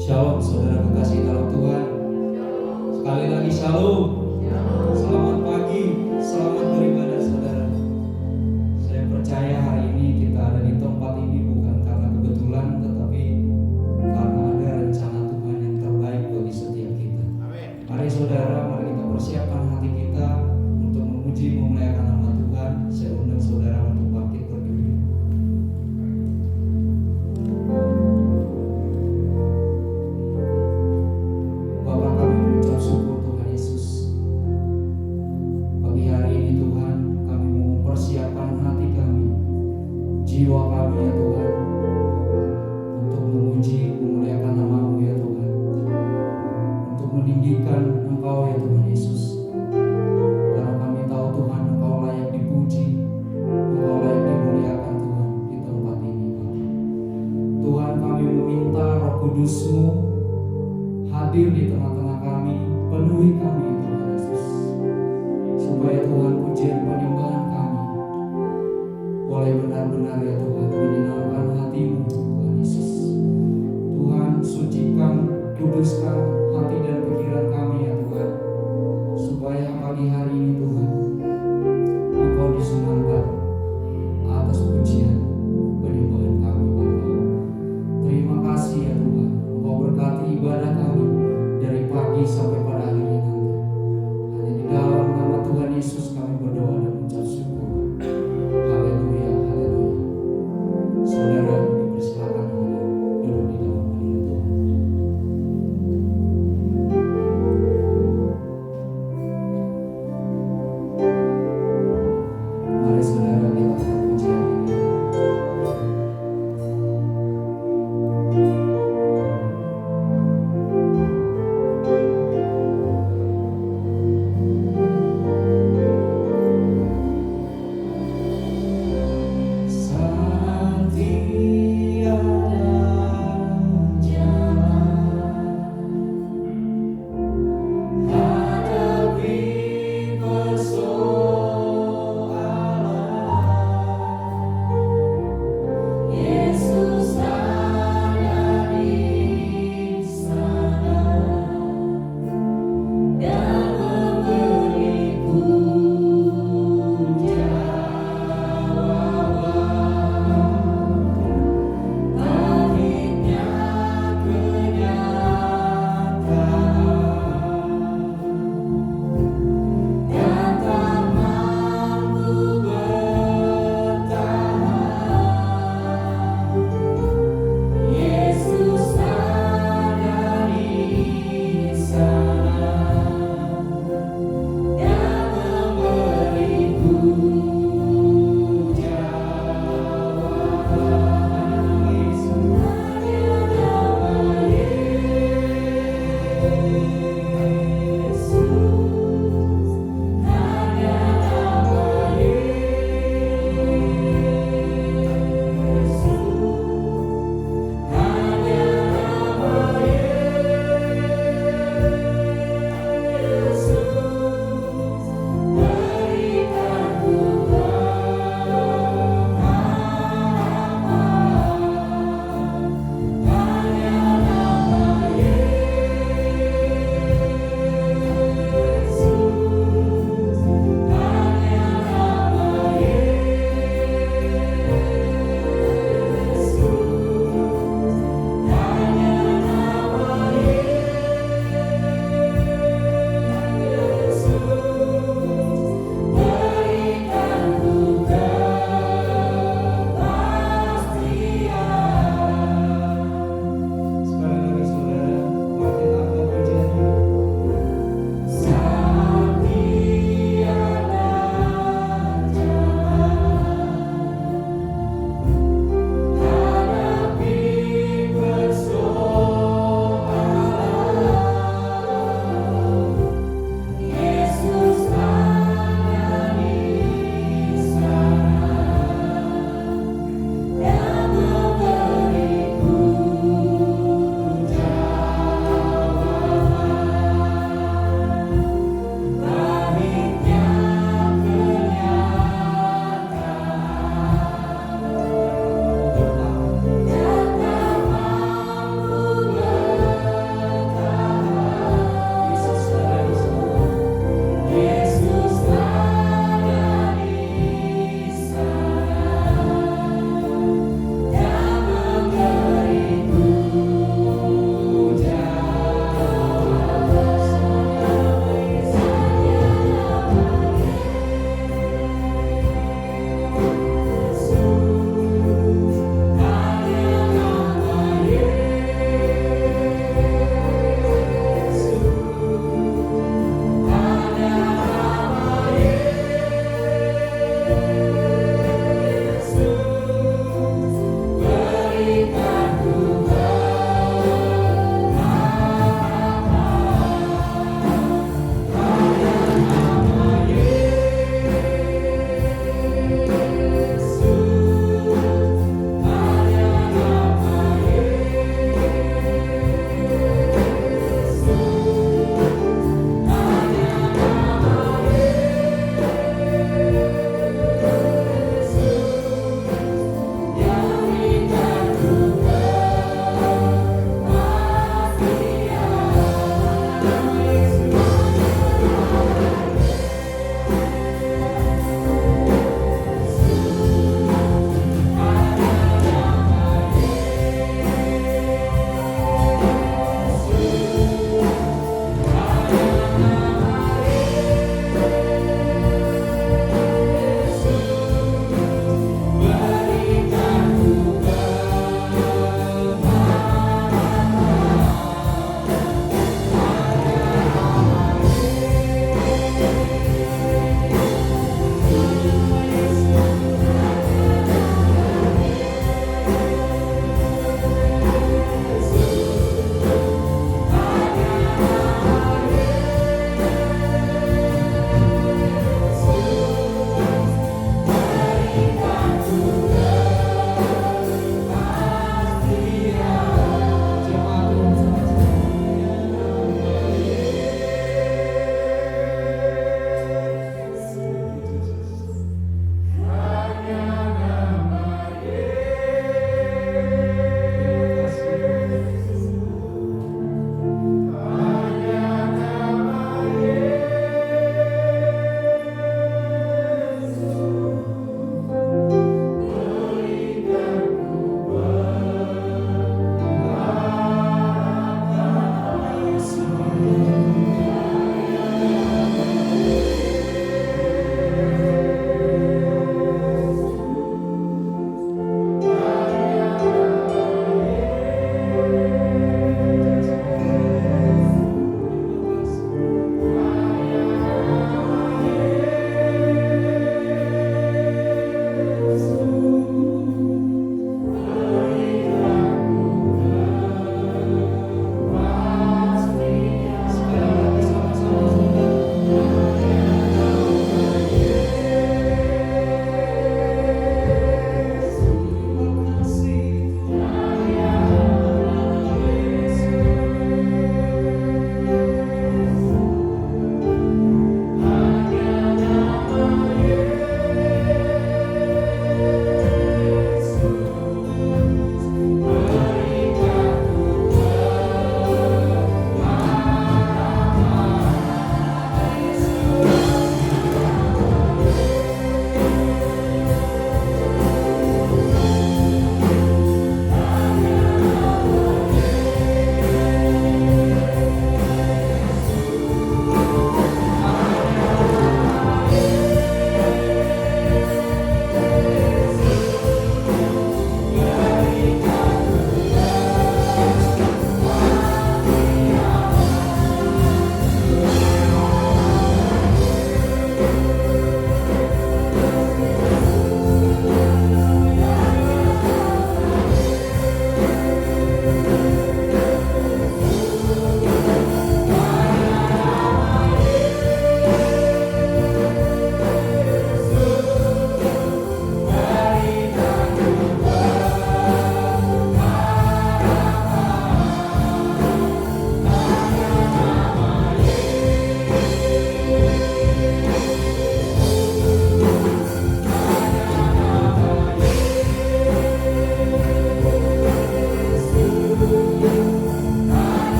Shalom saudara kekasih dalam Tuhan. Sekali lagi shalom. Selamat pagi, selamat beribadah saudara. Saya percaya hari ini kita ada di tempat ini bukan karena kebetulan, tetapi karena ada rencana Tuhan yang terbaik bagi setiap kita. Mari saudara, mari kita persiapkan hati kita untuk memuji memuliakan nama Tuhan. Saya undang saudara untuk bangkit berdiri. Bapa, kami mengucap syukur Tuhan Yesus. Pagi hari ini Tuhan, kami mau mempersiapkan hati kami, jiwa kami ya Tuhan, untuk memuji memuliakan nama-Mu ya Tuhan, untuk meninggikan Engkau ya Tuhan Yesus. Karena kami tahu Tuhan, Engkau layak dipuji, Engkau layak dimuliakan Tuhan di tempat ini Bapa. Tuhan, kami meminta Roh Kudus-Mu hadir di tengah-tengah kami, penuhi kami Tuhan Yesus, supaya Tuhan pujian penyembahan kami boleh benar-benar ya Tuhan menyenangkan hati-Mu Tuhan Yesus. Tuhan, sucikan, kuduskan hati dan pikiran kami ya Tuhan, supaya pagi hari ini Tuhan Engkau disenangkan atas pujian penyembahan kami Bapa. Terima kasih ya Tuhan, Engkau berkati ibadah kami dari pagi sampai pada akhirnya nanti.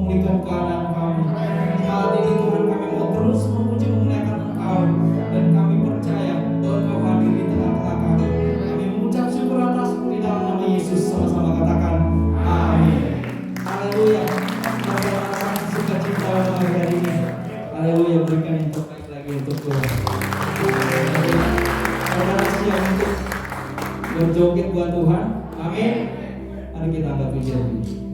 memulihkan keadaan kami. Saat ini Tuhan kami mau terus memuji memuliakan Engkau, dan kami percaya bahwa Engkau hadir di tengah-tengah kami. Kami mengucap syukur atas di dalam nama Yesus, sama-sama katakan amin. Haleluya. Kita merasakan sukacita pada hari ini. Haleluya, berikan yang terbaik lagi untuk Tuhan. Saudara siap untuk berjoget buat Tuhan. Amin. Mari kita angkat pujian ini.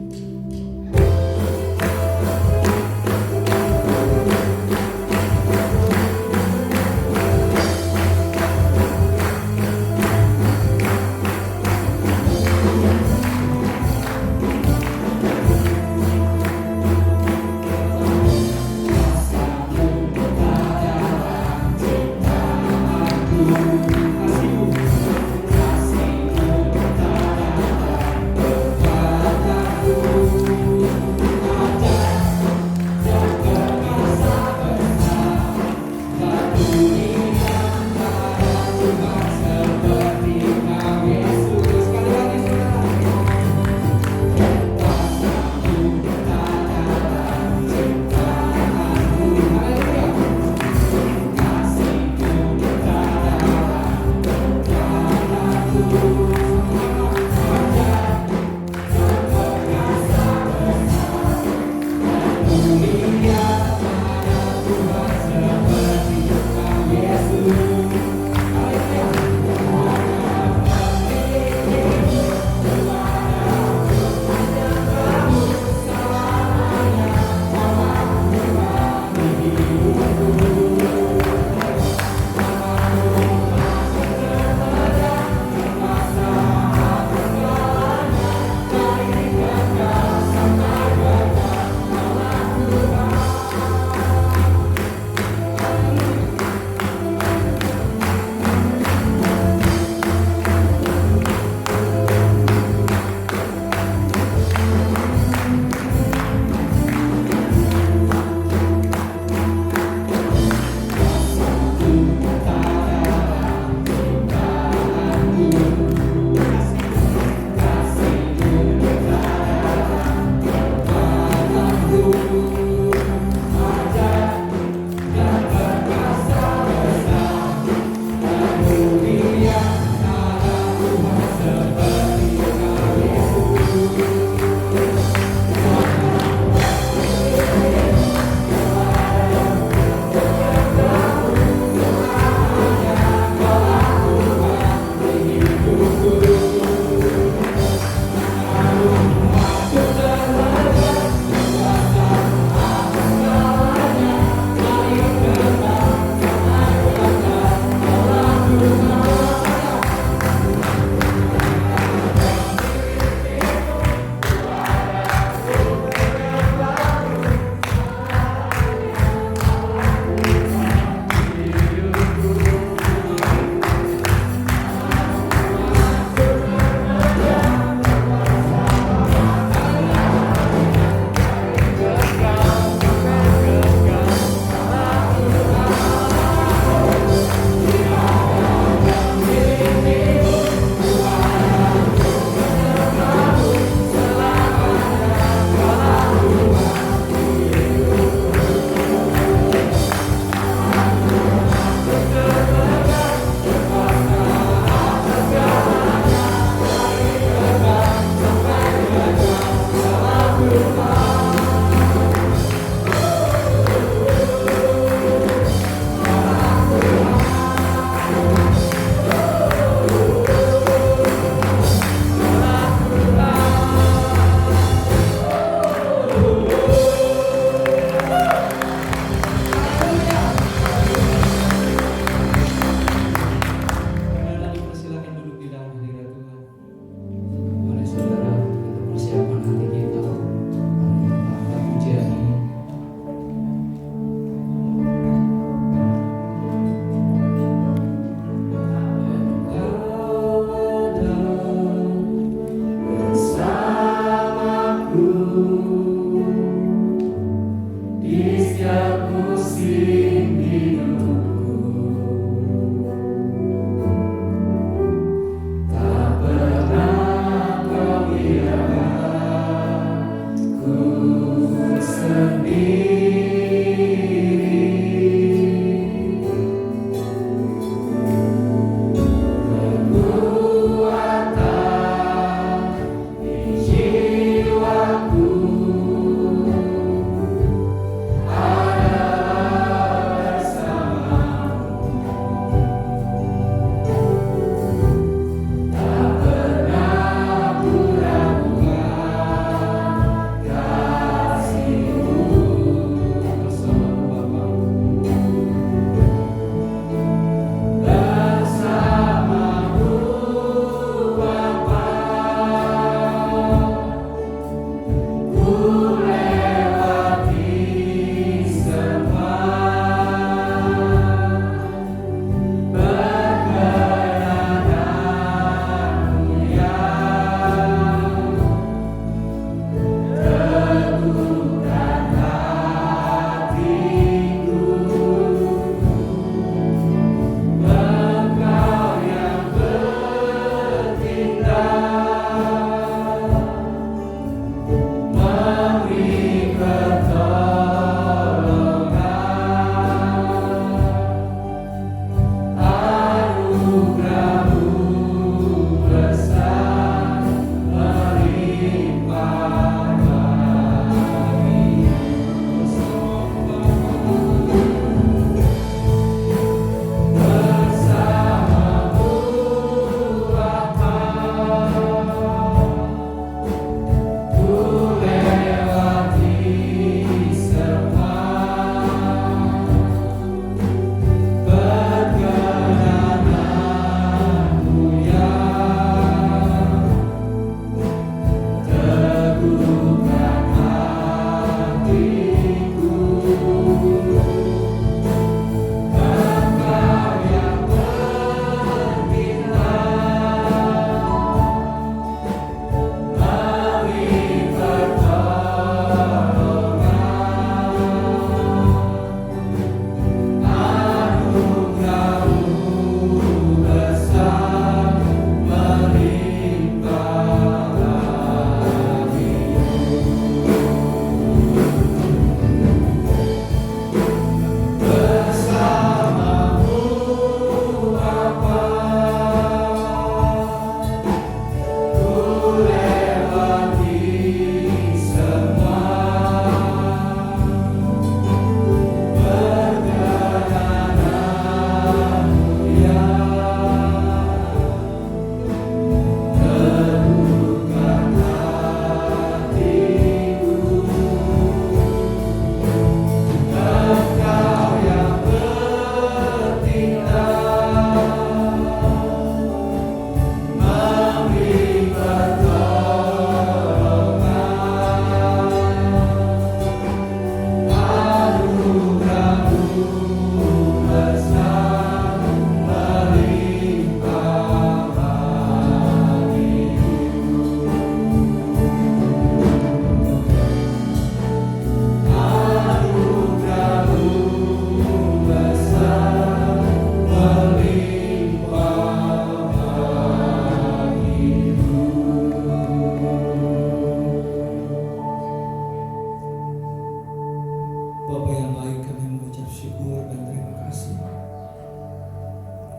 Bapa yang baik, kami mengucap syukur dan terima kasih.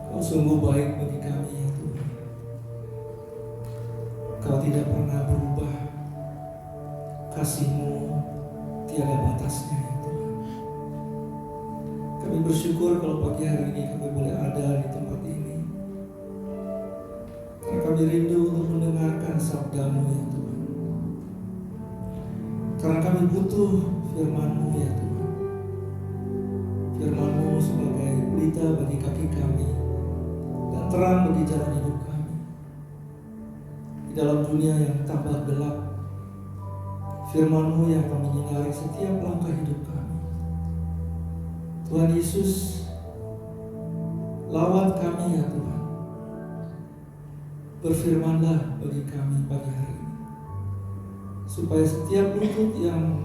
Kau sungguh baik bagi kami ya Tuhan. Kau tidak pernah berubah. Kasih-Mu tiada batasnya ya Tuhan. Kami bersyukur kalau pagi hari ini kami boleh ada di tempat ini. Karena kami rindu untuk mendengarkan sabda-Mu ya Tuhan. Karena kami butuh firman-Mu ya Tuhan. Firman-Mu sebagai pelita bagi kaki kami dan terang bagi jalan hidup kami. Di dalam dunia yang tambah gelap, firman-Mu yang akan menyinari setiap langkah hidup kami. Tuhan Yesus, lawat kami ya Tuhan. Berfirmanlah bagi kami pagi hari ini, supaya setiap lutut yang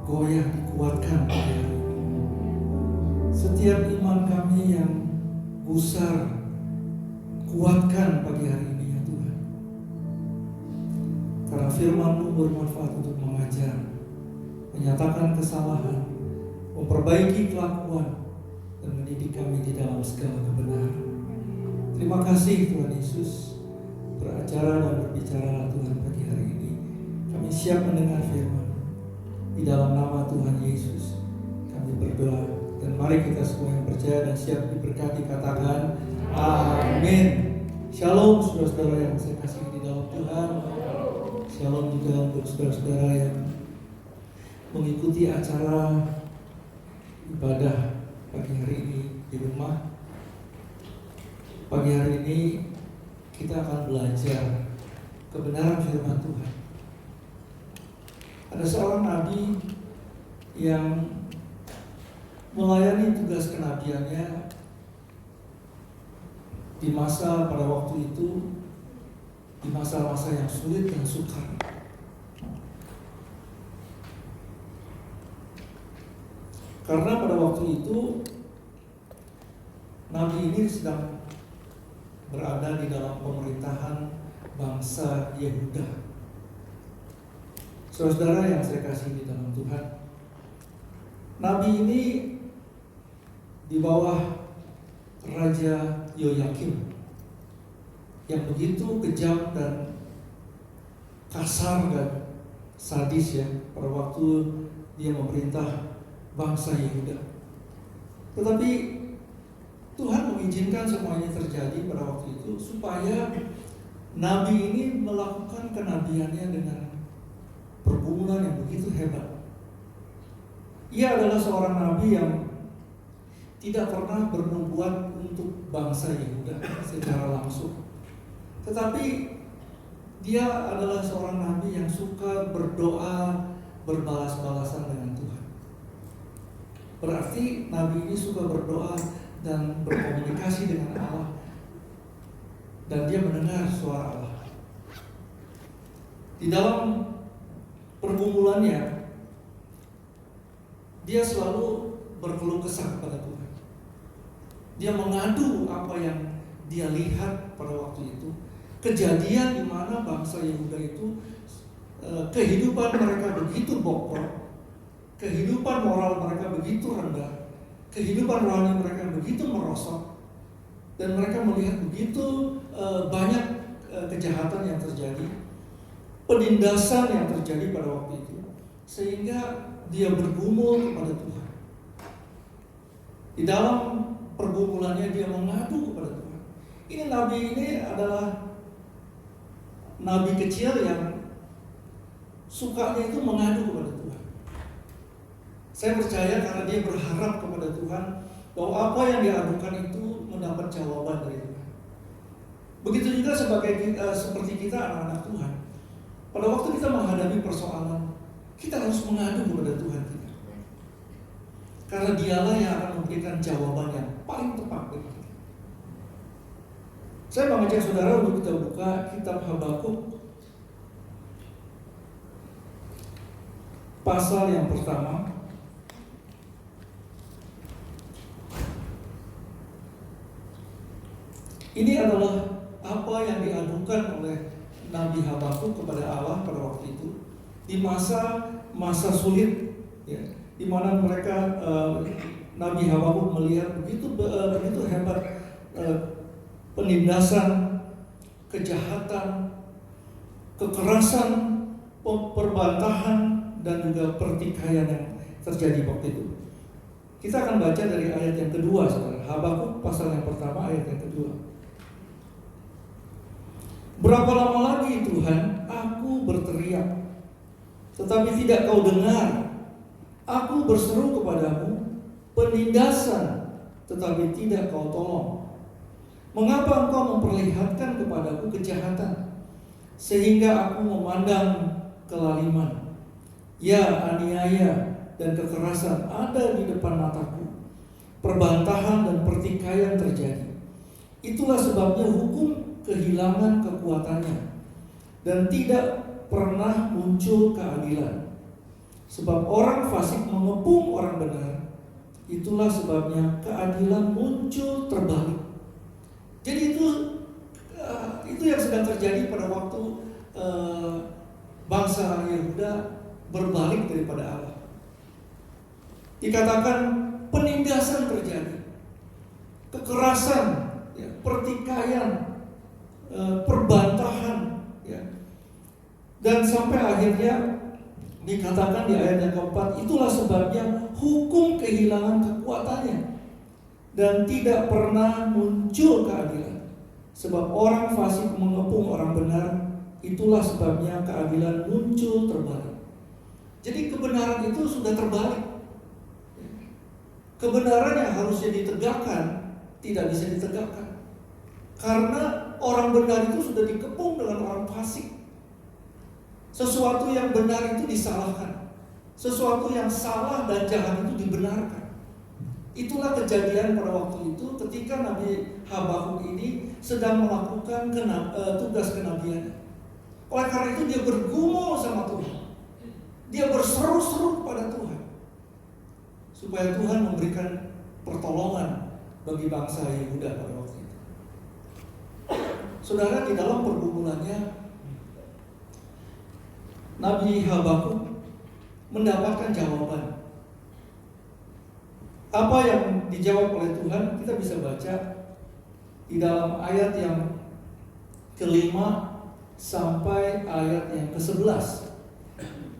goyah dikuatkan pagi hari ini. Setiap iman kami yang gusar, kuatkan pagi hari ini ya Tuhan. Karena firman-Mu bermanfaat untuk mengajar, menyatakan kesalahan, memperbaiki kelakuan, dan mendidik kami di dalam segala kebenaran. Terima kasih Tuhan Yesus, beracara dan berbicara Tuhan pagi hari ini. Kami siap mendengar firman. Di dalam nama Tuhan Yesus kami berdoa. Dan mari kita semua yang percaya dan siap diberkati katakan amin. Shalom saudara-saudara yang saya kasih di dalam Tuhan. Shalom juga untuk saudara-saudara yang mengikuti acara ibadah pagi hari ini di rumah. Pagi hari ini kita akan belajar kebenaran firman Tuhan. Ada seorang nabi yang melayani tugas kenabiannya di masa pada waktu itu, di masa-masa yang sulit dan sukar. Karena pada waktu itu nabi ini sedang berada di dalam pemerintahan bangsa Yehuda. Saudara yang saya kasih di dalam Tuhan, nabi ini di bawah Raja Yoyakim yang begitu kejam dan kasar dan sadis ya pada waktu dia memerintah bangsa Yehuda. Tetapi Tuhan mengizinkan semua ini terjadi pada waktu itu supaya nabi ini melakukan kenabiannya dengan pergumulan yang begitu hebat. Ia adalah seorang nabi yang tidak pernah bernubuat untuk bangsa Yehuda secara langsung. Tetapi dia adalah seorang nabi yang suka berdoa, berbalas-balasan dengan Tuhan. Berarti nabi ini suka berdoa dan berkomunikasi dengan Allah. Dan dia mendengar suara Allah. Di dalam pergumulannya, dia selalu berkeluh kesah pada Tuhan. Dia mengadu apa yang dia lihat pada waktu itu. Kejadian di mana bangsa Yehuda itu kehidupan mereka begitu bokor, kehidupan moral mereka begitu rendah, kehidupan rohani mereka begitu merosot, dan mereka melihat begitu banyak kejahatan yang terjadi, penindasan yang terjadi pada waktu itu, sehingga dia bergumul kepada Tuhan. Di dalam pergumulannya dia mengadu kepada Tuhan. Ini nabi ini adalah nabi kecil yang sukanya itu mengadu kepada Tuhan. Saya percaya karena dia berharap kepada Tuhan bahwa apa yang diadukan itu mendapat jawaban dari Tuhan. Begitu juga seperti kita anak-anak Tuhan. Pada waktu kita menghadapi persoalan, kita harus mengadu kepada Tuhan kita. Karena dialah yang akan memberikan jawaban yang paling tepat bagi kita. Saya mengajak saudara untuk kita buka kitab Habakuk pasal yang pertama. Ini adalah apa yang diadukan oleh Nabi Habakuk kepada Allah pada waktu itu di masa sulit, ya, di mana mereka Nabi Habakuk melihat begitu hebat penindasan, kejahatan, kekerasan, perbantahan, dan juga pertikaian yang terjadi waktu itu. Kita akan baca dari ayat yang kedua, saudara. Habakuk pasal yang pertama ayat yang kedua. Berapa lama lagi Tuhan aku berteriak, tetapi tidak kau dengar. Aku berseru kepadamu penindasan, tetapi tidak kau tolong. Mengapa engkau memperlihatkan kepadaku kejahatan, sehingga aku memandang kelaliman? Ya, aniaya dan kekerasan ada di depan mataku. Perbantahan dan pertikaian terjadi. Itulah sebabnya hukum kehilangan kekuatannya, dan tidak pernah muncul keadilan. Sebab orang fasik mengepung orang benar. Itulah sebabnya keadilan muncul terbalik. Jadi itu yang sedang terjadi pada waktu bangsa Yehuda berbalik daripada Allah. Dikatakan penindasan terjadi, kekerasan, ya, pertikaian, perbantahan, ya. Dan sampai akhirnya dikatakan di ayat yang keempat, itulah sebabnya hukum kehilangan kekuatannya dan tidak pernah muncul keadilan. Sebab orang fasik mengepung orang benar, itulah sebabnya keadilan muncul terbalik. Jadi kebenaran itu sudah terbalik. Kebenaran yang harusnya ditegakkan tidak bisa ditegakkan, karena orang benar itu sudah dikepung dengan orang fasik. Sesuatu yang benar itu disalahkan, sesuatu yang salah dan jahat itu dibenarkan. Itulah kejadian pada waktu itu ketika Nabi Habakuk ini sedang melakukan tugas kenabiannya. Oleh karena itu dia bergumul sama Tuhan, dia berseru-seru kepada Tuhan supaya Tuhan memberikan pertolongan bagi bangsa Yehuda pada waktu itu. Saudara, di dalam pergumulannya Nabi Habakuk mendapatkan jawaban. Apa yang dijawab oleh Tuhan kita bisa baca di dalam ayat yang kelima sampai ayat yang ke-11.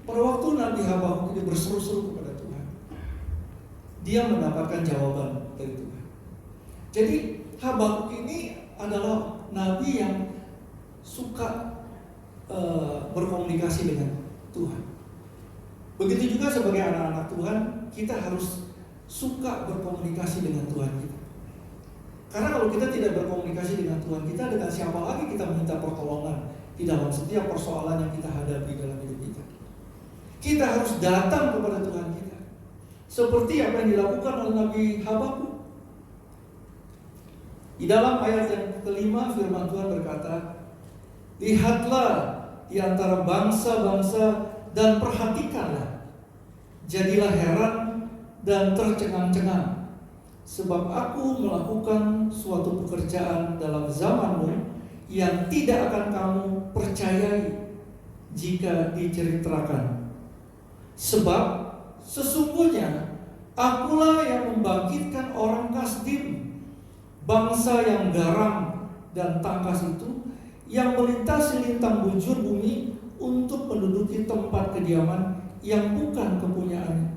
Pada waktu Nabi Habakuk ini berseru-seru kepada Tuhan, dia mendapatkan jawaban dari Tuhan. Jadi Habakuk ini adalah nabi yang suka berkomunikasi dengan Tuhan. Begitu juga sebagai anak-anak Tuhan, kita harus suka berkomunikasi dengan Tuhan kita. Karena kalau kita tidak berkomunikasi dengan Tuhan kita, dengan siapa lagi kita minta pertolongan di dalam setiap persoalan yang kita hadapi dalam hidup kita. Kita harus datang kepada Tuhan kita, seperti apa yang dilakukan oleh Nabi Habakuk. Di dalam ayat yang kelima firman Tuhan berkata, lihatlah di antara bangsa-bangsa dan perhatikanlah, jadilah heran dan tercengang-cengang, sebab aku melakukan suatu pekerjaan dalam zamanmu yang tidak akan kamu percayai jika diceritakan. Sebab sesungguhnya akulah yang membangkitkan orang Kasdim, bangsa yang garam dan tangkas itu, yang melintasi lintang bujur bumi untuk menduduki tempat kediaman yang bukan kepunyaan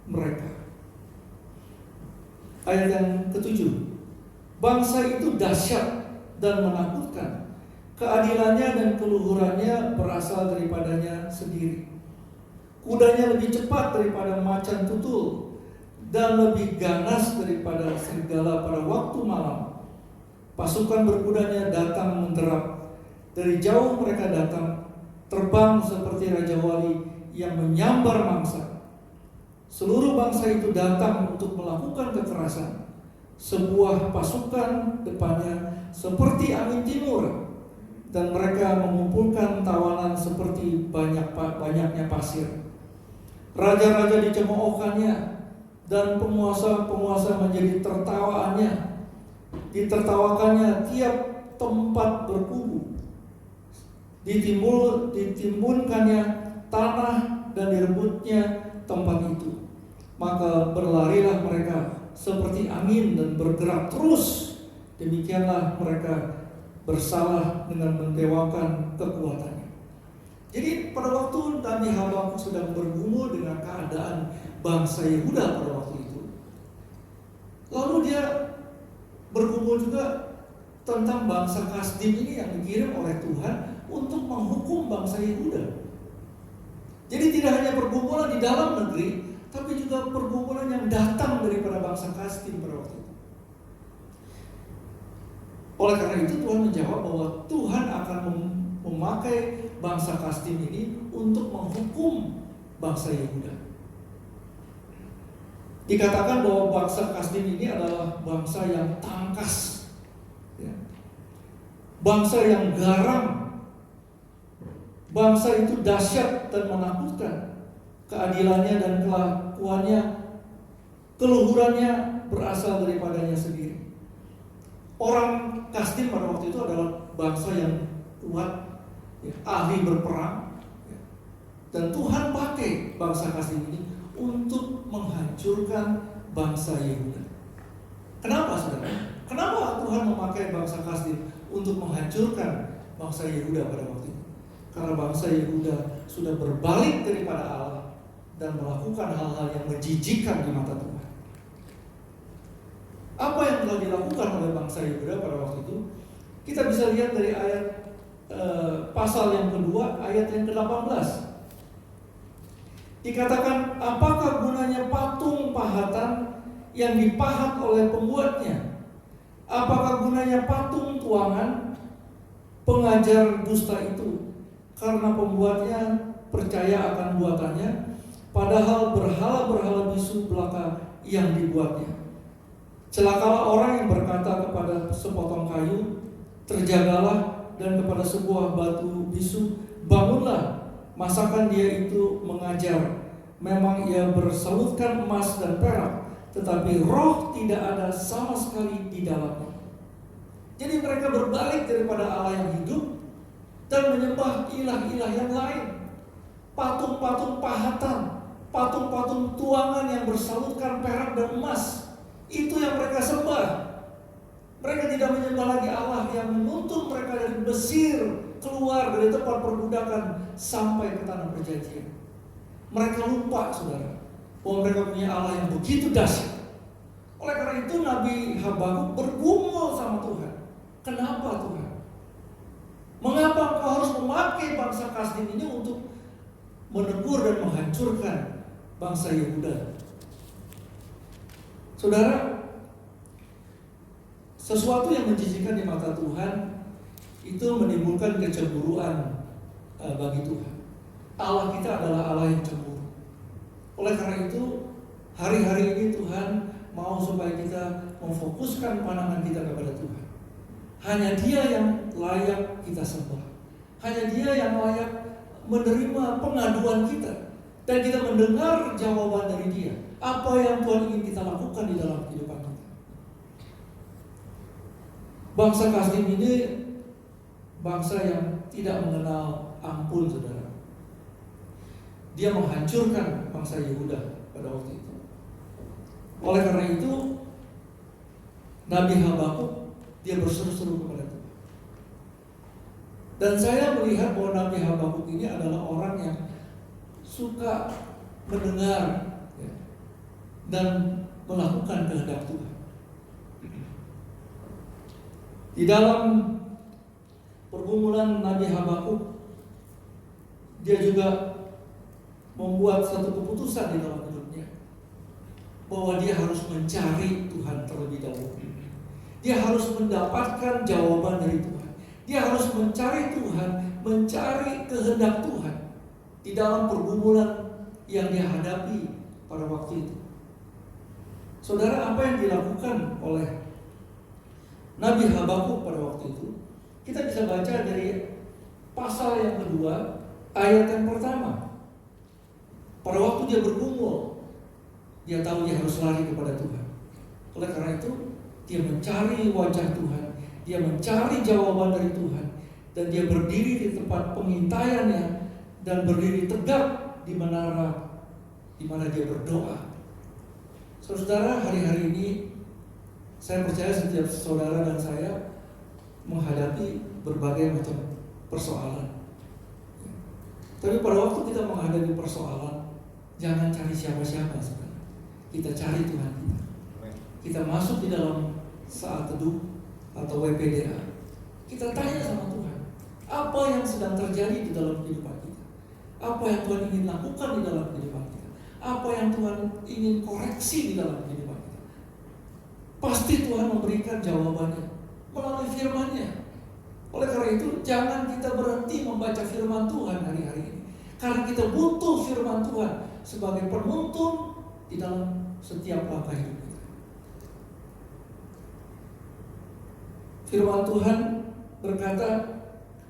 mereka. Ayat yang ke-7, bangsa itu dahsyat dan menakutkan, keadilannya dan keluhurannya berasal daripadanya sendiri. Kudanya lebih cepat daripada macan tutul, dan lebih ganas daripada serigala pada waktu malam. Pasukan berkudanya datang menderap, dari jauh mereka datang, terbang seperti Raja Wali yang menyambar mangsa. Seluruh bangsa itu datang untuk melakukan kekerasan. Sebuah pasukan depannya seperti angin timur, dan mereka mengumpulkan tawanan seperti banyaknya pasir. Raja-raja dicemoohkannya, dan penguasa-penguasa menjadi tertawaannya. Ditertawakannya tiap tempat berkubu. Ditimbunkannya tanah dan direbutnya tempat itu. maka berlarilah mereka seperti angin dan bergerak terus. Demikianlah mereka bersalah dengan mendewakan kekuatannya. Jadi pada waktu Nabi Habakuk sedang bergumul dengan keadaan bangsa Yehuda pada waktu itu, lalu dia bergumul juga tentang bangsa Kasdim ini yang dikirim oleh Tuhan untuk menghukum bangsa Yehuda. Jadi tidak hanya pergumulan di dalam negeri, tapi juga pergumulan yang datang daripada bangsa Kasdim pada waktu itu. Oleh karena itu Tuhan menjawab bahwa Tuhan akan memakai bangsa Kasdim ini untuk menghukum bangsa Yehuda. Dikatakan bahwa bangsa Kasdim ini adalah bangsa yang tangkas, ya. Bangsa yang garam, bangsa itu dahsyat dan menakutkan. Keadilannya dan kelakuannya, keluhurannya berasal daripadanya sendiri. Orang Kasdim pada waktu itu adalah bangsa yang kuat, ya, ahli berperang, ya. Dan Tuhan pakai bangsa Kasdim ini untuk menghancurkan bangsa Yehuda. Kenapa saudara? Kenapa Tuhan memakai bangsa Kasdim untuk menghancurkan bangsa Yehuda pada waktu itu? Karena bangsa Yehuda sudah berbalik daripada Allah dan melakukan hal-hal yang menjijikkan di mata Tuhan. Apa yang telah dilakukan oleh bangsa Yehuda pada waktu itu? Kita bisa lihat dari ayat pasal yang kedua, ayat yang ke-18. Dikatakan, apakah gunanya patung pahatan yang dipahat oleh pembuatnya? Apakah gunanya patung tuangan pengajar dusta itu? Karena pembuatnya percaya akan buatannya, padahal berhala-berhala bisu belaka yang dibuatnya. Celakalah orang yang berkata kepada sepotong kayu, terjagalah, dan kepada sebuah batu bisu, bangunlah. Masakan dia itu mengajar. Memang ia bersalutkan emas dan perak, tetapi roh tidak ada sama sekali di dalamnya. Jadi mereka berbalik daripada Allah yang hidup dan menyembah ilah-ilah yang lain. Patung-patung pahatan, patung-patung tuangan yang bersalutkan perak dan emas, itu yang mereka sembah. Mereka tidak menyembah lagi Allah yang menuntun mereka dari Mesir keluar dari tempat perbudakan sampai ke tanah perjanjian. Mereka lupa, saudara, bahwa mereka punya Allah yang begitu dahsyat. Oleh karena itu Nabi Habakuk bergumul sama Tuhan. Kenapa Tuhan? Mengapa Engkau harus memakai bangsa Kasdim ini untuk menegur dan menghancurkan bangsa Yehuda? Saudara, sesuatu yang menjijikkan di mata Tuhan itu menimbulkan kecemburuan bagi Tuhan. Allah kita adalah Allah yang cemburu. Oleh karena itu, hari-hari ini Tuhan mau supaya kita memfokuskan pandangan kita kepada Tuhan. Hanya Dia yang layak kita sembah. Hanya Dia yang layak menerima pengaduan kita. Dan kita mendengar jawaban dari Dia. Apa yang Tuhan ingin kita lakukan di dalam kehidupan kita. Bangsa Kasdim ini bangsa yang tidak mengenal ampun, saudara. Dia menghancurkan bangsa Yehuda pada waktu itu. Oleh karena itu, Nabi Habakuk dia berseru-seru kepada Tuhan. Dan saya melihat bahwa Nabi Habakuk ini adalah orang yang suka mendengar, ya, dan melakukan kehendak Tuhan. Di dalam pergumulan Nabi Habakuk, dia juga membuat satu keputusan di dalam hidupnya, bahwa dia harus mencari Tuhan terlebih dahulu. Dia harus mendapatkan jawaban dari Tuhan. Dia harus mencari Tuhan, mencari kehendak Tuhan di dalam pergumulan yang dia hadapi pada waktu itu. Saudara, apa yang dilakukan oleh Nabi Habakuk pada waktu itu, kita bisa baca dari pasal yang kedua, ayat yang pertama. Pada waktu dia bergumul, dia tahu dia harus lari kepada Tuhan. Oleh karena itu, dia mencari wajah Tuhan, dia mencari jawaban dari Tuhan, dan dia berdiri di tempat pengintaiannya dan berdiri tegak di menara di mana dia berdoa. Saudara, hari-hari ini saya percaya setiap saudara dan saya menghadapi berbagai macam persoalan. Tapi pada waktu kita menghadapi persoalan, jangan cari siapa-siapa sebenarnya. Kita cari Tuhan kita. Kita masuk di dalam saat teduh atau WPDA. Kita tanya sama Tuhan, apa yang sedang terjadi di dalam kehidupan kita? Apa yang Tuhan ingin lakukan di dalam kehidupan kita? Apa yang Tuhan ingin koreksi di dalam kehidupan kita? Pasti Tuhan memberikan jawabannya melalui firman-Nya. Oleh karena itu, jangan kita berhenti membaca firman Tuhan hari-hari ini. Karena kita butuh firman Tuhan sebagai penuntun di dalam setiap langkah hidup kita. Firman Tuhan berkata,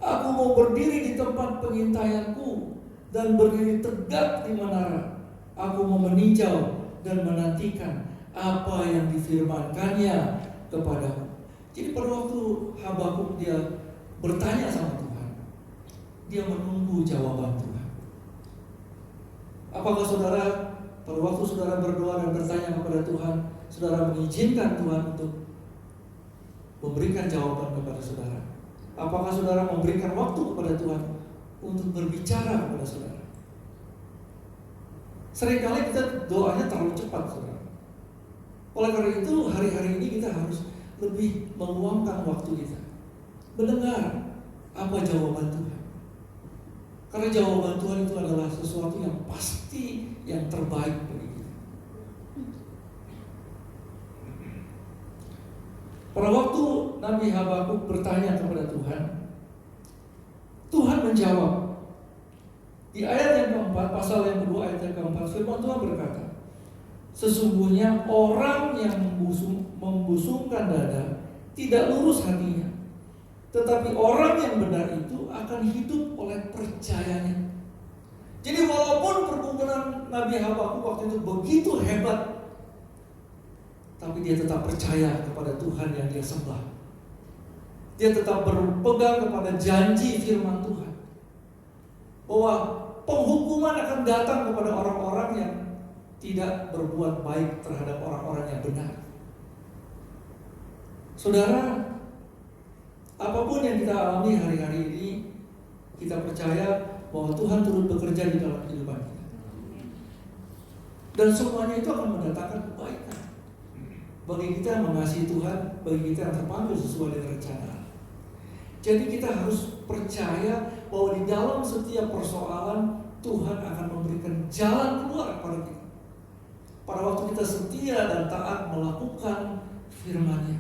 aku mau berdiri di tempat pengintaianku dan berdiri tegak di menara. Aku mau meninjau dan menantikan apa yang difirmankannya kepadaku. Jadi pada waktu Habakuk dia bertanya sama Tuhan, dia menunggu jawaban Tuhan. Apakah saudara pada waktu saudara berdoa dan bertanya kepada Tuhan, saudara mengizinkan Tuhan untuk memberikan jawaban kepada saudara? Apakah saudara memberikan waktu kepada Tuhan untuk berbicara kepada saudara? Seringkali kita doanya terlalu cepat, saudara. Oleh karena itu, hari-hari ini kita harus lebih meluangkan waktu kita mendengar apa jawaban Tuhan. Karena jawaban Tuhan itu adalah sesuatu yang pasti, yang terbaik bagi kita. Pada waktu Nabi Habakuk bertanya kepada Tuhan, Tuhan menjawab. Di ayat yang keempat, pasal yang kedua, ayat yang keempat, firman Tuhan berkata, sesungguhnya orang yang membusungkan dada tidak lurus hatinya, tetapi orang yang benar itu akan hidup oleh percayanya. Jadi walaupun pergumulan Nabi Habakuk waktu itu begitu hebat, tapi dia tetap percaya kepada Tuhan yang dia sembah. Dia tetap berpegang kepada janji firman Tuhan, bahwa penghukuman akan datang kepada orang-orang yang tidak berbuat baik terhadap orang-orang yang benar. Saudara, apapun yang kita alami hari-hari ini, kita percaya bahwa Tuhan turut bekerja di dalam kehidupan kita. Dan semuanya itu akan mendatangkan kebaikan bagi kita yang mengasihi Tuhan, bagi kita yang terpanggil sesuai dengan rencana. Jadi kita harus percaya bahwa di dalam setiap persoalan Tuhan akan memberikan jalan keluar kepada kita. Pada waktu kita setia dan taat melakukan firman-Nya,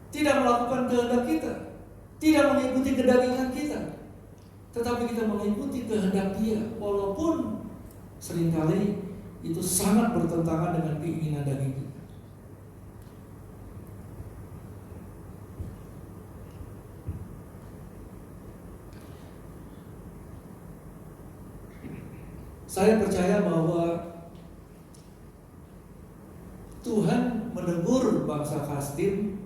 tidak melakukan kehendak kita, tidak mengikuti kedagingan kita, tetapi kita mengikuti kehendak Dia, walaupun seringkali itu sangat bertentangan dengan keinginan daging kita. Saya percaya bahwa Tuhan menegur bangsa Kasdim,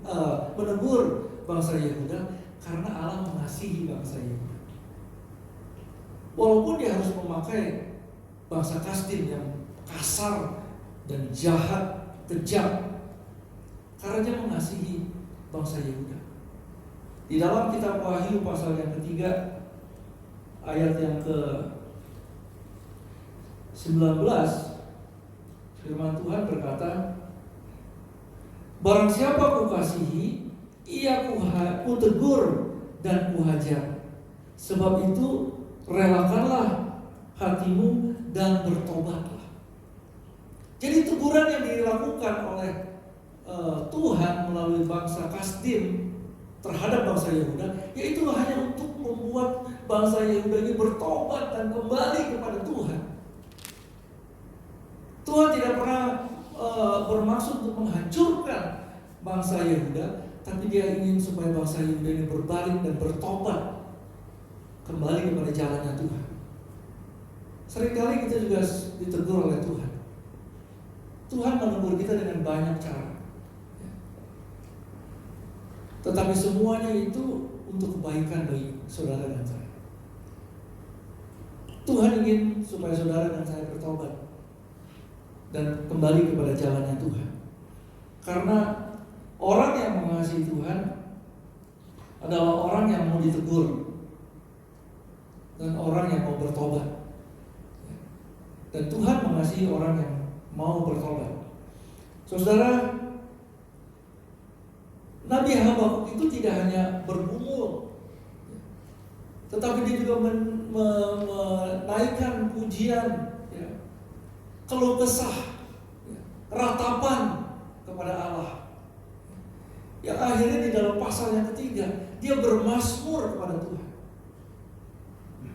menegur bangsa Yehuda karena Allah mengasihi bangsa Yehuda. Walaupun dia harus memakai bangsa Kasdim yang kasar dan jahat, kejam, karena dia mengasihi bangsa Yehuda. Di dalam kitab Wahyu pasal yang ketiga, ayat yang ke 19, firman Tuhan berkata, barang siapa kukasihi, ia kutegur dan kuhajar. Sebab itu relakanlah hatimu dan bertobatlah. Jadi teguran yang dilakukan oleh Tuhan melalui bangsa Kasdim terhadap bangsa Yehuda, yaitu hanya untuk membuat bangsa Yehuda ini bertobat dan kembali kepada Tuhan. Tuhan tidak pernah bermaksud untuk menghancurkan bangsa Yehuda, tapi Dia ingin supaya bangsa Yehuda ini berbalik dan bertobat kembali kepada jalannya Tuhan. Seringkali kita juga ditegur oleh Tuhan. Tuhan menegur kita dengan banyak cara, tetapi semuanya itu untuk kebaikan bagi saudara dan saya. Tuhan ingin supaya saudara dan saya bertobat. dan kembali kepada jalannya Tuhan. Karena orang yang mengasihi Tuhan adalah orang yang mau ditegur dan orang yang mau bertobat. Dan Tuhan mengasihi orang yang mau bertobat. Saudara, Nabi Habakuk itu tidak hanya bergumul, tetapi dia juga menaikkan pujian, ya, keluh kesah, ya, ratapan kepada Allah. Yang akhirnya di dalam pasal yang ketiga, dia bermazmur kepada Tuhan.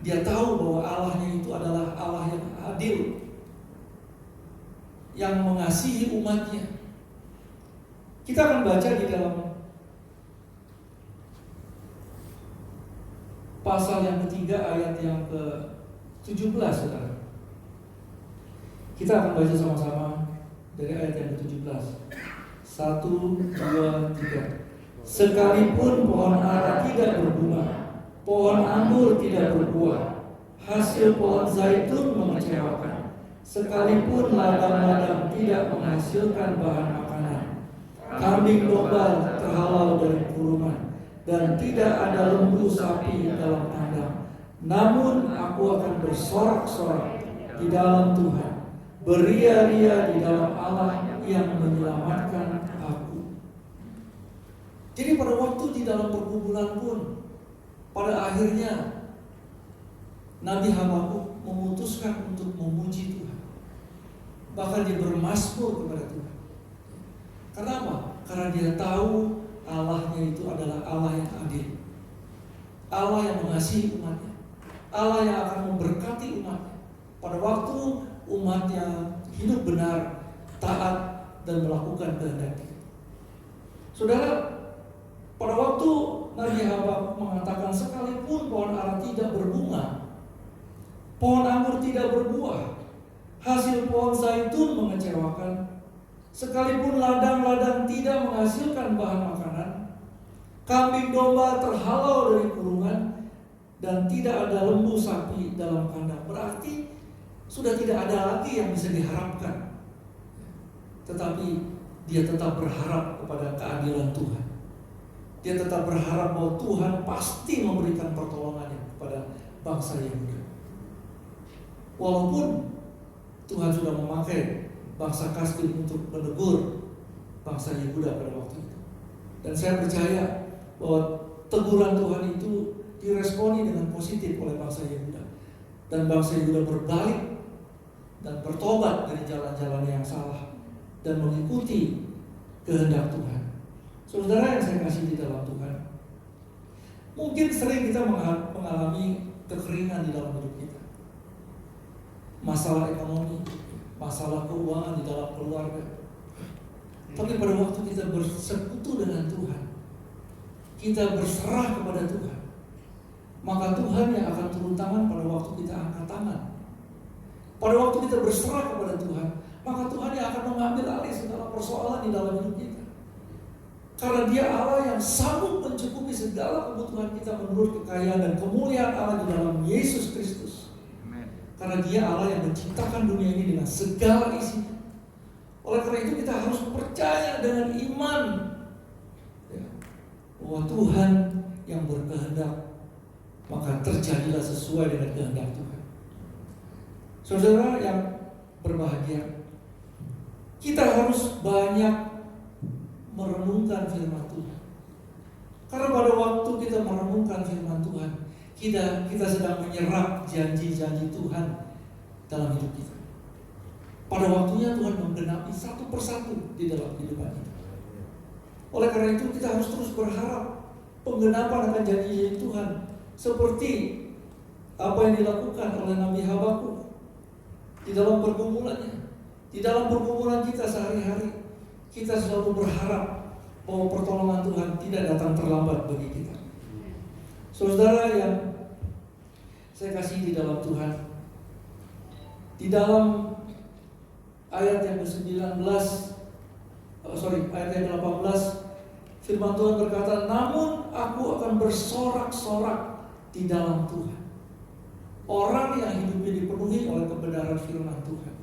Dia tahu bahwa Allahnya itu adalah Allah yang adil, yang mengasihi umatnya. Kita akan baca di dalam pasal yang ketiga ayat yang ke-17, saudara. Kita akan baca sama-sama dari ayat yang ke-17. 1, 2, 3. Sekalipun pohon ara tidak berbunga, pohon anggur tidak berbuah, hasil pohon zaitun mengecewakan, sekalipun ladang-ladang tidak menghasilkan bahan makanan, kambing domba terhalau dari kurungan, dan tidak ada lembu sapi dalam kandang. Namun aku akan bersorak-sorak di dalam Tuhan, beria-ria di dalam Allah yang menyelamatkan aku. Jadi pada waktu di dalam pergumulan pun, pada akhirnya Nabi Habakuk memutuskan untuk memuji Tuhan. Bahkan dia bermazmur kepada Tuhan. Karena apa? Karena dia tahu Allahnya itu adalah Allah yang adil, Allah yang mengasihi umatnya, Allah yang akan memberkati umatnya pada waktu umatnya hidup benar, taat, dan melakukan kehendaknya. Saudara, pada waktu Nabi Habakuk mengatakan sekalipun pohon ara tidak berbunga, pohon anggur tidak berbuah, hasil pohon zaitun mengecewakan, sekalipun ladang-ladang tidak menghasilkan bahan makanan, kambing domba terhalau dari kurungan, dan tidak ada lembu sapi dalam kandang. Berarti sudah tidak ada lagi yang bisa diharapkan. Tetapi dia tetap berharap kepada keadilan Tuhan. Dia tetap berharap bahwa Tuhan pasti memberikan pertolongannya kepada bangsa Yehuda. Walaupun Tuhan sudah memakai bangsa Kasdim untuk menegur bangsa Yehuda pada waktu itu. Dan saya percaya bahwa teguran Tuhan itu diresponi dengan positif oleh bangsa Yehuda. Dan bangsa Yehuda berbalik dan bertobat dari jalan-jalan yang salah dan mengikuti kehendak Tuhan. Saudara yang saya kasih di dalam Tuhan, mungkin sering kita mengalami kekeringan di dalam hidup kita. Masalah ekonomi, masalah keuangan di dalam keluarga. Tapi pada waktu kita bersekutu dengan Tuhan, kita berserah kepada Tuhan, maka Tuhan yang akan turun tangan pada waktu kita angkat tangan. Pada waktu kita berserah kepada Tuhan, maka Tuhan yang akan mengambil alih segala persoalan di dalam hidup kita. Karena Dia Allah yang sanggup mencukupi segala kebutuhan kita menurut kekayaan dan kemuliaan Allah di dalam Yesus Kristus. Karena Dia Allah yang menciptakan dunia ini dengan segala isinya. Oleh karena itu kita harus percaya dengan iman, ya, bahwa Tuhan yang berkehendak, maka terjadilah sesuai dengan kehendak Tuhan. Saudara yang berbahagia, kita harus banyak merenungkan firman Tuhan. Karena pada waktu kita merenungkan firman Tuhan, kita sedang menyerap janji-janji Tuhan dalam hidup kita. Pada waktunya Tuhan menggenapi satu persatu di dalam kehidupan kita. Oleh karena itu kita harus terus berharap penggenapan akan janji Tuhan, seperti apa yang dilakukan oleh Nabi Habakuk di dalam pergumulannya. Di dalam pergumulan kita sehari-hari, kita selalu berharap bahwa pertolongan Tuhan tidak datang terlambat bagi kita. Saudara yang saya kasih di dalam Tuhan, di dalam ayat yang ke-19, ayat yang ke-18, firman Tuhan berkata, namun aku akan bersorak-sorak di dalam Tuhan. Orang yang hidupnya dipenuhi oleh kebenaran firman Tuhan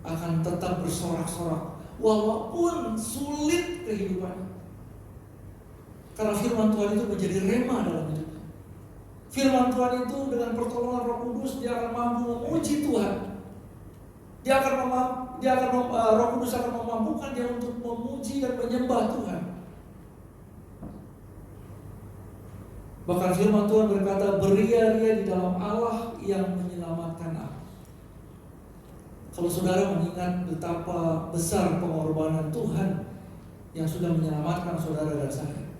akan tetap bersorak-sorak walaupun sulit kehidupannya. Karena firman Tuhan itu menjadi rema dalam hidupnya. Firman Tuhan itu dengan pertolongan Roh Kudus dia akan mampu memuji Tuhan. Roh Kudus akan memampukan dia untuk memuji dan menyembah Tuhan. Bahkan firman Tuhan berkata, beria-ria di dalam Allah yang menyelamatkan aku. Kalau saudara mengingat betapa besar pengorbanan Tuhan yang sudah menyelamatkan saudara dan saya,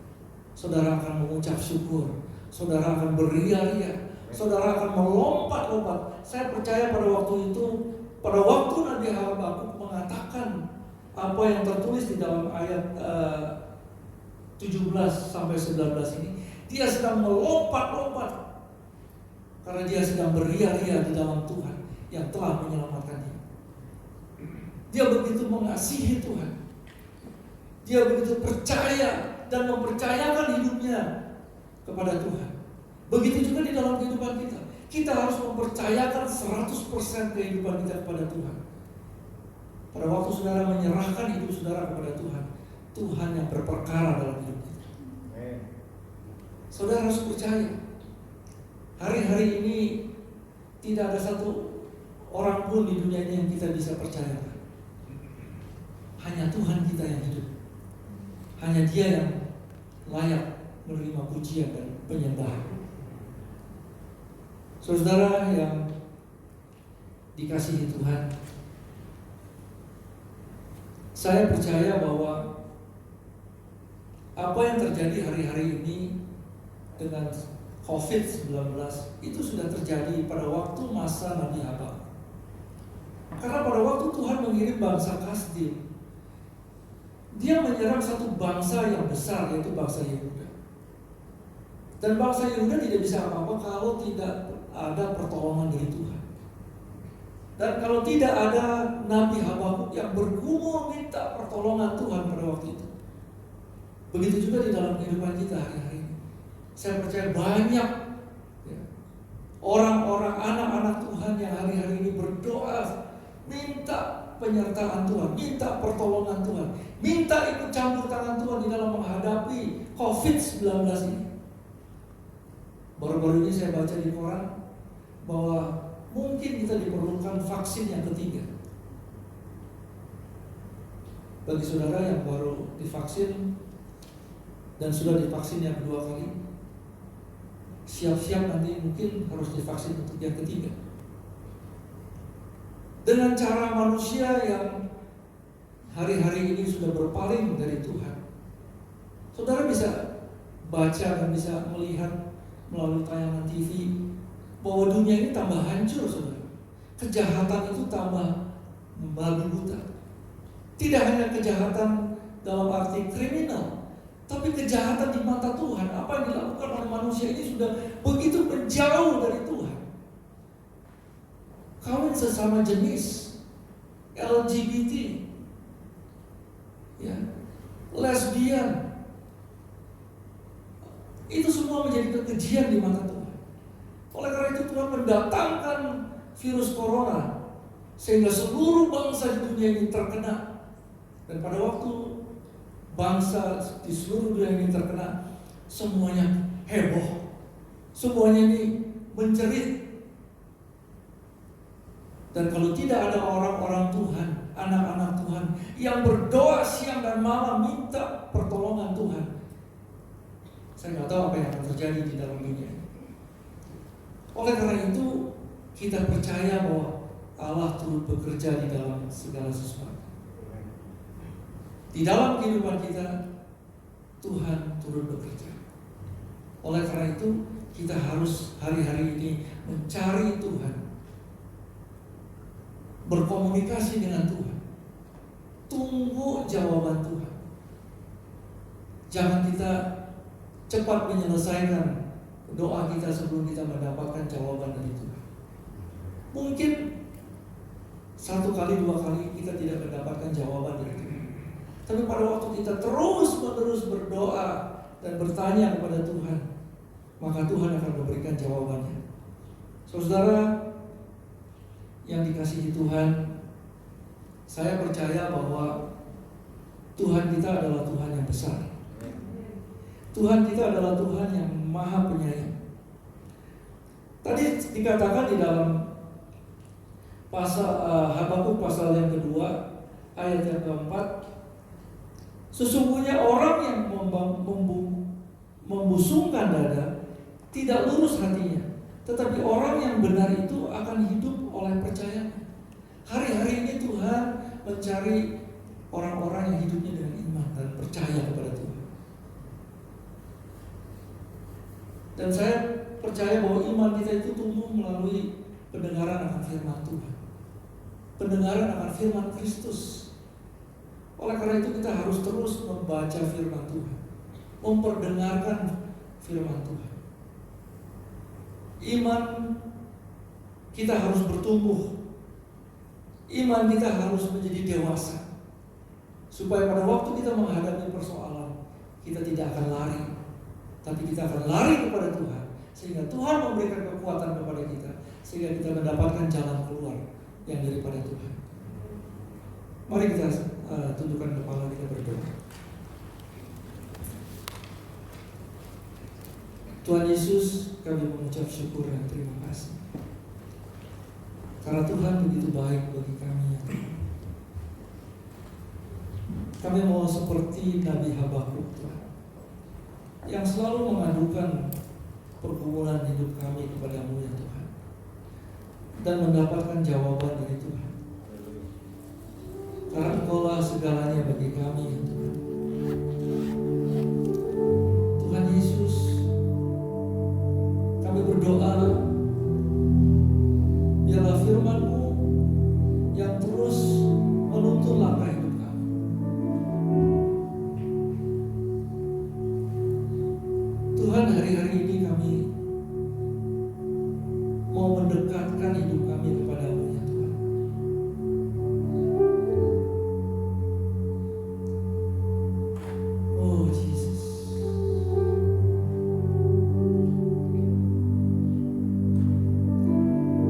saudara akan mengucap syukur, saudara akan beria-ria, saudara akan melompat-lompat. Saya percaya pada waktu itu, pada waktu Nabi Habakuk mengatakan apa yang tertulis di dalam ayat 17 sampai 19 ini, dia sedang melompat-lompat karena dia sedang beria-ria di dalam Tuhan yang telah menyelamatkan dia. Dia begitu mengasihi Tuhan. Dia begitu percaya dan mempercayakan hidupnya kepada Tuhan. Begitu juga di dalam kehidupan kita. Kita harus mempercayakan 100% kehidupan kita kepada Tuhan. Pada waktu saudara menyerahkan hidup saudara kepada Tuhan, Tuhan yang berperkara dalam hidup kita. Saudara harus percaya. Hari-hari ini tidak ada satu orang pun di dunia ini yang kita bisa percayakan. Hanya Tuhan kita yang hidup. Hanya Dia yang layak menerima pujian dan penyembahan. Saudara yang dikasihi Tuhan, saya percaya bahwa apa yang terjadi hari-hari ini dengan COVID-19 itu sudah terjadi pada waktu masa Nabi Habakuk. Karena pada waktu Tuhan mengirim bangsa Kasdim, Dia menyerang satu bangsa yang besar, yaitu bangsa Yehuda. Dan bangsa Yehuda tidak bisa apa-apa kalau tidak ada pertolongan dari Tuhan. Dan kalau tidak ada Nabi Habakuk yang bergumul minta pertolongan Tuhan pada waktu itu. Begitu juga di dalam kehidupan kita hari-hari ini. Saya percaya banyak orang-orang, anak-anak Tuhan yang hari-hari ini berdoa, minta penyertaan Tuhan, minta pertolongan Tuhan, minta ikut campur tangan Tuhan di dalam menghadapi COVID-19 ini. Baru-baru ini saya baca di koran bahwa mungkin kita diperlukan vaksin yang ketiga. Bagi saudara yang baru divaksin dan sudah divaksin yang kedua kali, siap-siap nanti mungkin harus divaksin untuk yang ketiga. Dengan cara manusia yang hari-hari ini sudah berpaling dari Tuhan, saudara bisa baca dan bisa melihat melalui tayangan TV bahwa dunia ini tambah hancur, saudara. Kejahatan itu tambah membabi buta. Tidak hanya kejahatan dalam arti kriminal, tapi kejahatan di mata Tuhan. Apa yang dilakukan oleh manusia ini sudah begitu menjauh dari Tuhan. Kawin sesama jenis, LGBT, ya, lesbian, itu semua menjadi kekejian di mata Tuhan. Oleh karena itu Tuhan mendatangkan virus corona sehingga seluruh bangsa di dunia ini terkena. Dan pada waktu bangsa di seluruh dunia ini terkena, semuanya heboh, semuanya ini menjerit. Dan kalau tidak ada orang-orang Tuhan, anak-anak Tuhan yang berdoa siang dan malam minta pertolongan Tuhan, saya nggak tahu apa yang akan terjadi di dalam dunia. Oleh karena itu kita percaya bahwa Allah turut bekerja di dalam segala sesuatu. Di dalam kehidupan kita Tuhan turut bekerja. Oleh karena itu kita harus hari-hari ini mencari Tuhan, berkomunikasi dengan Tuhan, tunggu jawaban Tuhan. Jangan kita cepat menyelesaikan doa kita sebelum kita mendapatkan jawaban dari Tuhan. Mungkin satu kali, dua kali kita tidak mendapatkan jawaban dari Tuhan, tapi pada waktu kita terus-menerus berdoa dan bertanya kepada Tuhan, maka Tuhan akan memberikan jawabannya. Saudara yang dikasihi Tuhan, Saya percaya bahwa Tuhan kita adalah Tuhan yang besar. Tuhan kita adalah Tuhan yang maha penyayang. Tadi dikatakan di dalam pasal Habakuk pasal yang kedua ayat yang keempat, sesungguhnya orang yang membusungkan dada tidak lurus hatinya, tetapi orang yang benar itu akan hidup oleh percaya. Hari-hari ini Tuhan mencari orang-orang yang hidupnya dengan iman dan percaya kepada Tuhan. Dan saya percaya bahwa iman kita itu tumbuh melalui pendengaran akan firman Tuhan, pendengaran akan firman Kristus. Oleh karena itu kita harus terus membaca firman Tuhan, memperdengarkan firman Tuhan. Iman kita harus bertumbuh, iman kita harus menjadi dewasa, supaya pada waktu kita menghadapi persoalan, kita tidak akan lari, tapi kita akan lari kepada Tuhan, sehingga Tuhan memberikan kekuatan kepada kita, sehingga kita mendapatkan jalan keluar yang daripada Tuhan. Mari kita tundukkan kepala, kita berdoa. Tuhan Yesus, kami mengucap syukur dan terima kasih karena Tuhan begitu baik bagi kami ya Tuhan. Kami mau seperti Nabi Habakuk Tuhan, yang selalu mengadukan pergumulan hidup kami kepada-Mu ya Tuhan, dan mendapatkan jawaban dari Tuhan. Karena Engkau-lah segalanya bagi kami ya Tuhan. Tuhan Yesus, kami berdoa, biarlah firman-Mu yang terus menuntun langkah hidup kami. Tuhan, hari-hari ini kami mau mendekatkan hidup kami kepada-Mu ya Tuhan. Oh Jesus,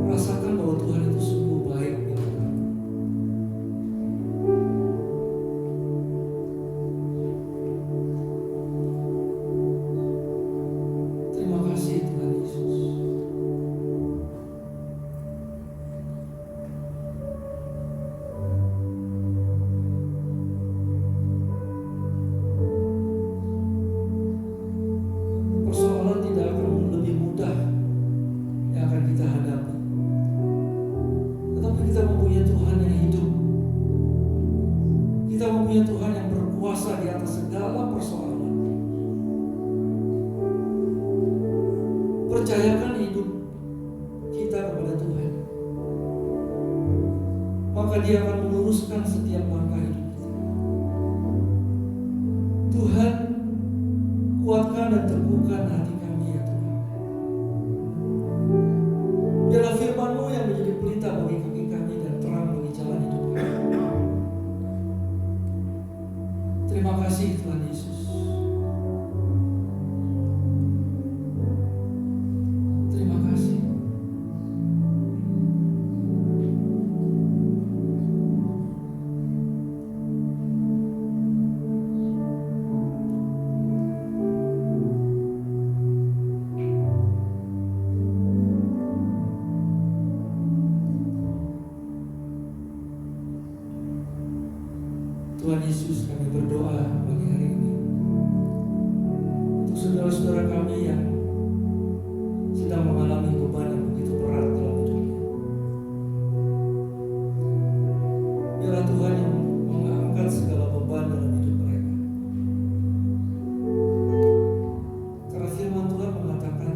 rasakan bahwa Tuhan itu sungguh baik bagi kami. Terima kasih Tuhan Yesus. Persoalan tidak akan lebih mudah yang akan kita hadapi, tetapi kita mempunyai Tuhan yang hidup. Kita mempunyai Tuhan yang berkuasa di atas segala persoalan. Percayakan hidup kita kepada Tuhan, maka Dia akan meluruskan setiap langkah hidup kita. Tuhan, kuatkan dan teguhkan hati kami ya Tuhan. Biarlah firman-Mu yang menjadi pelita bagi kaki kami dan terang bagi jalan hidup kami. Terima kasih Tuhan Yesus. Terima kasih. Tuhan Yesus, kami berdoa pagi hari ini untuk saudara-saudara kami yang sedang mengalami beban yang begitu berat dalam hidupnya. Biarlah Tuhan yang mengangkat segala beban dalam hidup mereka. Karena firman Tuhan mengatakan,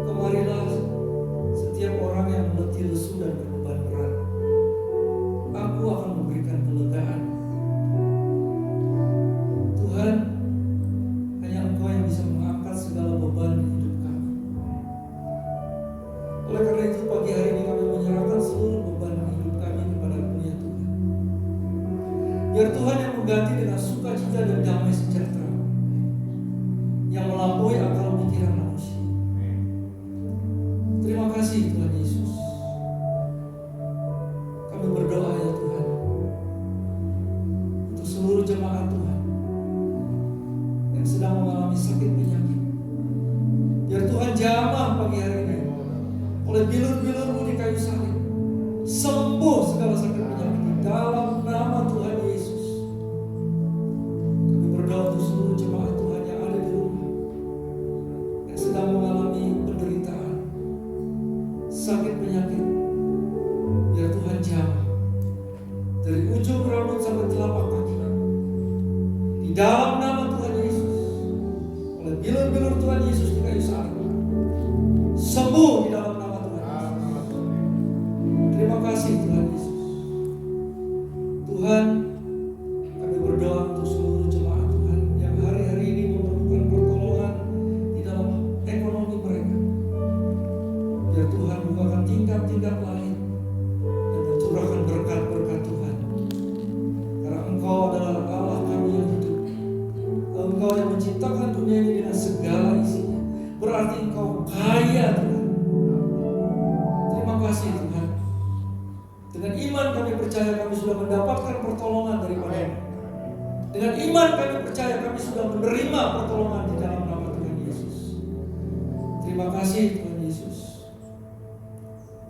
kemarilah setiap orang yang letih lesu dan berbeban berat, Aku akan memberikan kelegaan. Tuhan, hanya Engkau yang bisa mengangkat segala beban hidup kami. Oleh karena itu pagi hari ini kami menyerahkan seluruh beban hidup kami kepada-Mu ya Tuhan. Biar Tuhan yang mengganti dengan sukacita dan damai sejahtera yang melampaui akal pikiran manusia. Terima kasih Tuhan Yesus. Kami berdoa ya Tuhan, Di dalam nama Tuhan Yesus, oleh bilur-bilur Tuhan Yesus di kayu salib, sembuh di dalam nama Tuhan Yesus. Terima kasih Tuhan Yesus. Tuhan, kami berdoa untuk seluruh jemaat Tuhan yang hari-hari ini memerlukan pertolongan di dalam ekonomi mereka. Biar Tuhan bukakan tingkat-tingkat lain dan mencurahkan berkat-berkat Tuhan. Karena Engkau adalah Allah kami yang hidup. Engkau yang menciptakan dunia ini dengan segala isinya. Berarti Engkau kaya Tuhan. Terima kasih Tuhan. Dengan iman kami percaya kami sudah mendapatkan pertolongan daripada-Mu. Dengan iman kami percaya kami sudah menerima pertolongan di dalam nama Tuhan Yesus. Terima kasih Tuhan Yesus.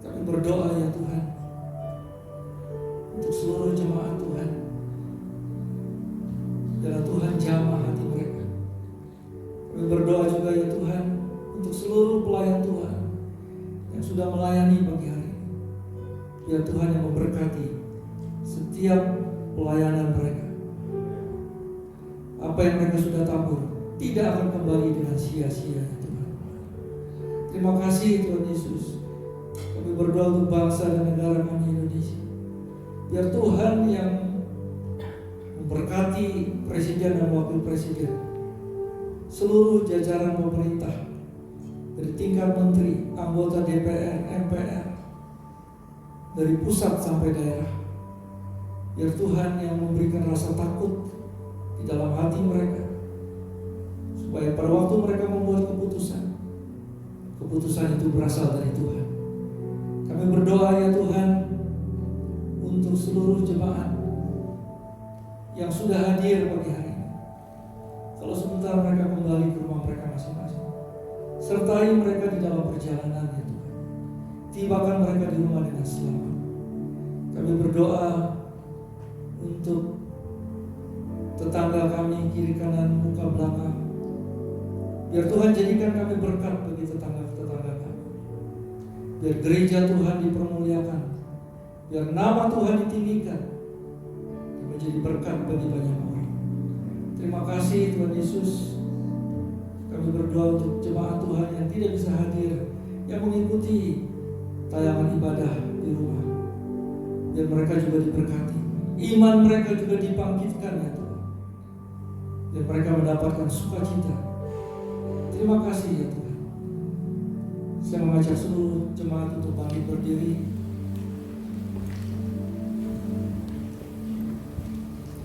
Kami berdoa ya Tuhan untuk seluruh jemaat Tuhan. Biarlah Tuhan jamah hati mereka. Kami berdoa juga ya Tuhan untuk seluruh pelayan Tuhan yang sudah melayani pagi hari. Biar Tuhan yang memberkati setiap pelayanan mereka. Apa yang mereka sudah tabur tidak akan kembali dengan sia-sia ya Tuhan. Terima kasih Tuhan Yesus. Kami berdoa untuk bangsa dan negara kami Indonesia. Biar Tuhan yang memberkati presiden dan wakil presiden, seluruh jajaran pemerintah, dari tingkat menteri, anggota DPR, MPR, dari pusat sampai daerah. Biar Tuhan yang memberikan rasa takut di dalam hati mereka, supaya pada waktu mereka membuat keputusan, keputusan itu berasal dari Tuhan. Kami berdoa ya Tuhan untuk seluruh jemaat yang sudah hadir pagi hari ini. Kalau sebentar mereka kembali ke rumah mereka masing-masing, sertai mereka di dalam perjalanan ya Tuhan. Tibakan mereka di rumah dengan selamat. Kami berdoa untuk tetangga kami kiri kanan muka belakang. Biar Tuhan jadikan kami berkat bagi tetangga-tetangga kami. Biar gereja Tuhan dipermuliakan. Biar nama Tuhan ditinggikan, menjadi berkat bagi banyak orang. Terima kasih Tuhan Yesus. Kami berdoa untuk jemaat Tuhan yang tidak bisa hadir, yang mengikuti tayangan ibadah di rumah. Biar mereka juga diberkati, iman mereka juga dibangkitkan ya Tuhan. Biar mereka mendapatkan sukacita. Terima kasih ya Tuhan. Saya mengajak seluruh jemaat untuk bangkit berdiri.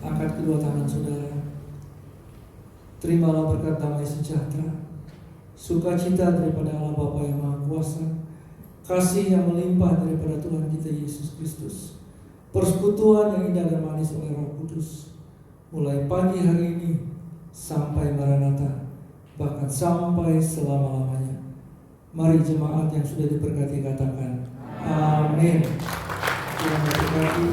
Angkat kedua tangan saudara. Terimalah berkat damai sejahtera, sukacita daripada Allah Bapa yang Maha Kuasa, kasih yang melimpah daripada Tuhan kita Yesus Kristus, persekutuan yang indah dan manis oleh Roh Kudus, mulai pagi hari ini sampai Maranatha, bahkan sampai selama-lamanya. Mari jemaat yang sudah diberkati katakan amin. Tuhan memberkati.